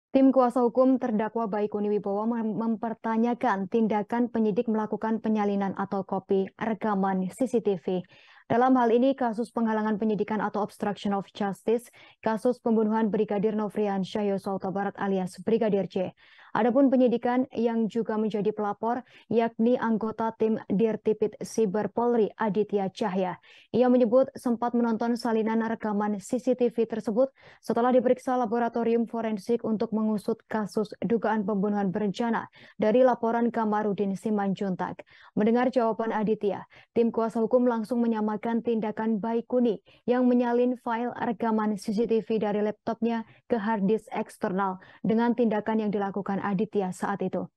Tim kuasa hukum terdakwa Baikuni Wibowo mempertanyakan tindakan penyidik melakukan penyalinan atau kopi rekaman CCTV. Dalam hal ini kasus penghalangan penyidikan atau obstruction of justice, kasus pembunuhan Brigadir Nofrian Syahyoso Huta Barat alias Brigadir J. Adapun penyidikan yang juga menjadi pelapor yakni anggota tim Dirtipit Siber Polri Aditya Cahya. Ia menyebut sempat menonton salinan rekaman CCTV tersebut setelah diperiksa laboratorium forensik untuk mengusut kasus dugaan pembunuhan berencana dari laporan Kamarudin Simanjuntak. Mendengar jawaban Aditya, tim kuasa hukum langsung menyamakan tindakan Baikuni yang menyalin file rekaman CCTV dari laptopnya ke harddisk eksternal dengan tindakan yang dilakukan Aditya saat itu.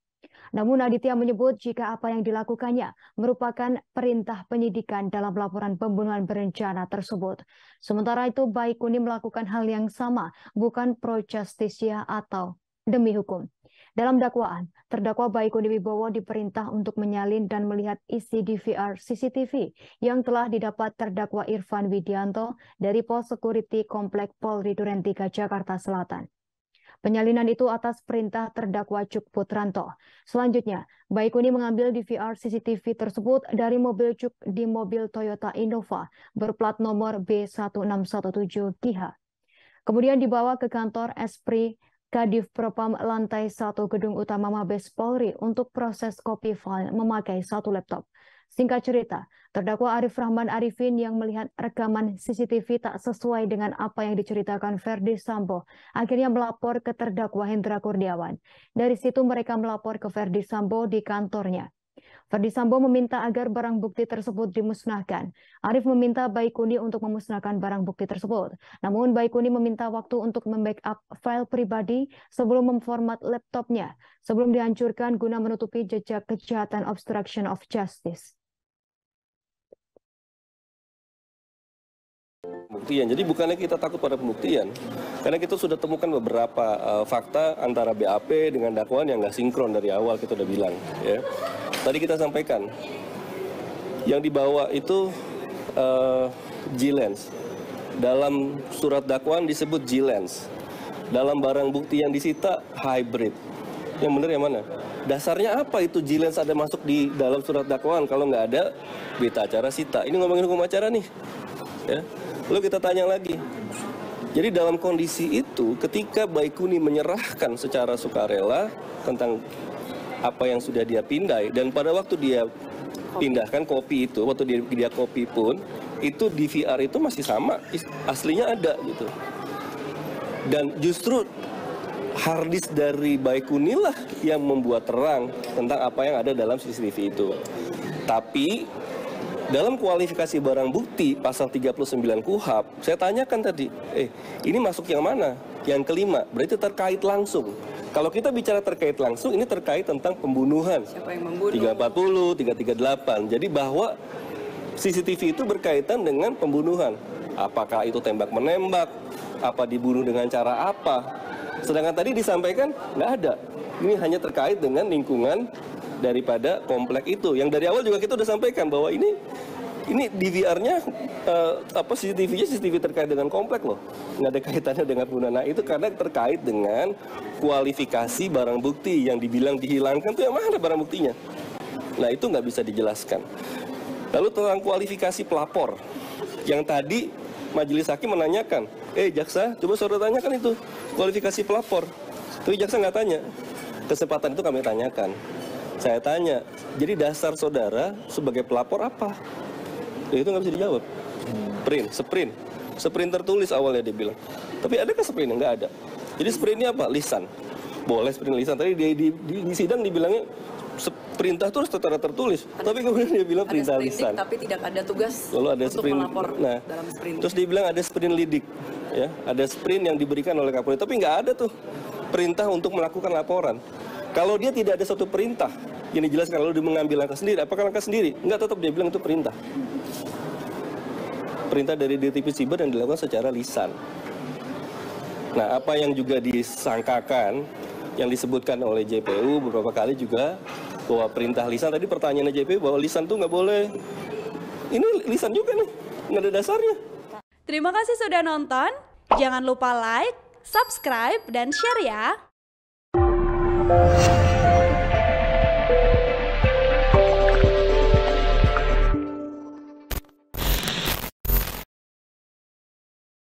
Namun Aditya menyebut jika apa yang dilakukannya merupakan perintah penyidikan dalam laporan pembunuhan berencana tersebut. Sementara itu Baikuni melakukan hal yang sama, bukan pro justisia atau demi hukum. Dalam dakwaan, terdakwa Baikuni Wibowo diperintah untuk menyalin dan melihat isi DVR CCTV yang telah didapat terdakwa Irfan Widianto dari Pos Security Komplek Polri Duren 3 Jakarta Selatan. Penyalinan itu atas perintah terdakwa Cuk Putranto. Selanjutnya, Baikuni mengambil DVR CCTV tersebut dari mobil Cuk di mobil Toyota Innova berplat nomor B1617 GH. Kemudian dibawa ke kantor Esprit Kadif Propam lantai 1 Gedung Utama Mabes Polri untuk proses copy file memakai satu laptop. Singkat cerita, terdakwa Arif Rahman Arifin yang melihat rekaman CCTV tak sesuai dengan apa yang diceritakan Verdi Sambo, akhirnya melapor ke terdakwa Hendra Kurniawan. Dari situ mereka melapor ke Verdi Sambo di kantornya. Verdi Sambo meminta agar barang bukti tersebut dimusnahkan. Arif meminta Baikuni untuk memusnahkan barang bukti tersebut. Namun Baikuni meminta waktu untuk membackup file pribadi sebelum memformat laptopnya, sebelum dihancurkan guna menutupi jejak kejahatan obstruction of justice. Pembuktian. Jadi bukannya kita takut pada pembuktian, karena kita sudah temukan beberapa fakta antara BAP dengan dakwaan yang nggak sinkron dari awal, kita udah bilang. Ya. Tadi kita sampaikan, yang dibawa itu G-Lens. Dalam surat dakwaan disebut G-Lens. Dalam barang bukti yang disita hybrid. Yang benar yang mana? Dasarnya apa itu G-Lens ada masuk di dalam surat dakwaan? Kalau nggak ada, berita acara sita. Ini ngomongin hukum acara nih. Ya. Lalu kita tanya lagi. Jadi dalam kondisi itu, ketika Baikuni menyerahkan secara sukarela tentang apa yang sudah dia pindai, dan pada waktu dia pindahkan kopi itu, waktu dia kopi pun, itu DVR itu masih sama, aslinya ada gitu. Dan justru harddisk dari Baikuni lah yang membuat terang tentang apa yang ada dalam CCTV itu. Tapi dalam kualifikasi barang bukti pasal 39 KUHP, saya tanyakan tadi, ini masuk yang mana? Yang kelima, berarti terkait langsung. Kalau kita bicara terkait langsung, ini terkait tentang pembunuhan. Siapa yang membunuh? 340, 338. Jadi bahwa CCTV itu berkaitan dengan pembunuhan. Apakah itu tembak menembak? Apa dibunuh dengan cara apa? Sedangkan tadi disampaikan nggak ada. Ini hanya terkait dengan lingkungan daripada komplek itu. Yang dari awal juga kita udah sampaikan bahwa ini DVR-nya CCTV-nya CCTV terkait dengan komplek loh. Nggak ada kaitannya dengan pembunuhan. Nah, itu karena terkait dengan kualifikasi barang bukti yang dibilang dihilangkan itu yang mana barang buktinya. Nah, itu nggak bisa dijelaskan. Lalu tentang kualifikasi pelapor. Yang tadi majelis hakim menanyakan, jaksa, coba saudara tanyakan itu kualifikasi pelapor. Tapi jaksa nggak tanya. Kesempatan itu kami tanyakan. Saya tanya, jadi dasar saudara sebagai pelapor apa? Itu nggak bisa dijawab. Sprint tertulis awalnya dia bilang. Tapi adakah sprint? Nggak ada. Jadi sprintnya apa? Lisan. Boleh sprint lisan. Tadi di sidang dibilangnya perintah terus secara tertulis. Tapi kemudian dia bilang perintah lisan. Tapi tidak ada tugas lalu ada untuk sprint, melapor dalam sprint. Terus dia bilang ada sprint lidik. Ya, ada sprint yang diberikan oleh Kapolri. Tapi nggak ada tuh perintah untuk melakukan laporan. Kalau dia tidak ada suatu perintah yang dijelaskan lalu dia mengambil langkah sendiri, apakah langkah sendiri? Enggak, tetap dia bilang itu perintah. Perintah dari Dirtipit Siber yang dilakukan secara lisan. Nah, apa yang juga disangkakan, yang disebutkan oleh JPU beberapa kali juga, bahwa perintah lisan, tadi pertanyaannya JPU bahwa lisan tuh nggak boleh. Ini lisan juga nih, nggak ada dasarnya. Terima kasih sudah nonton, jangan lupa like, subscribe, dan share ya! Jakarta.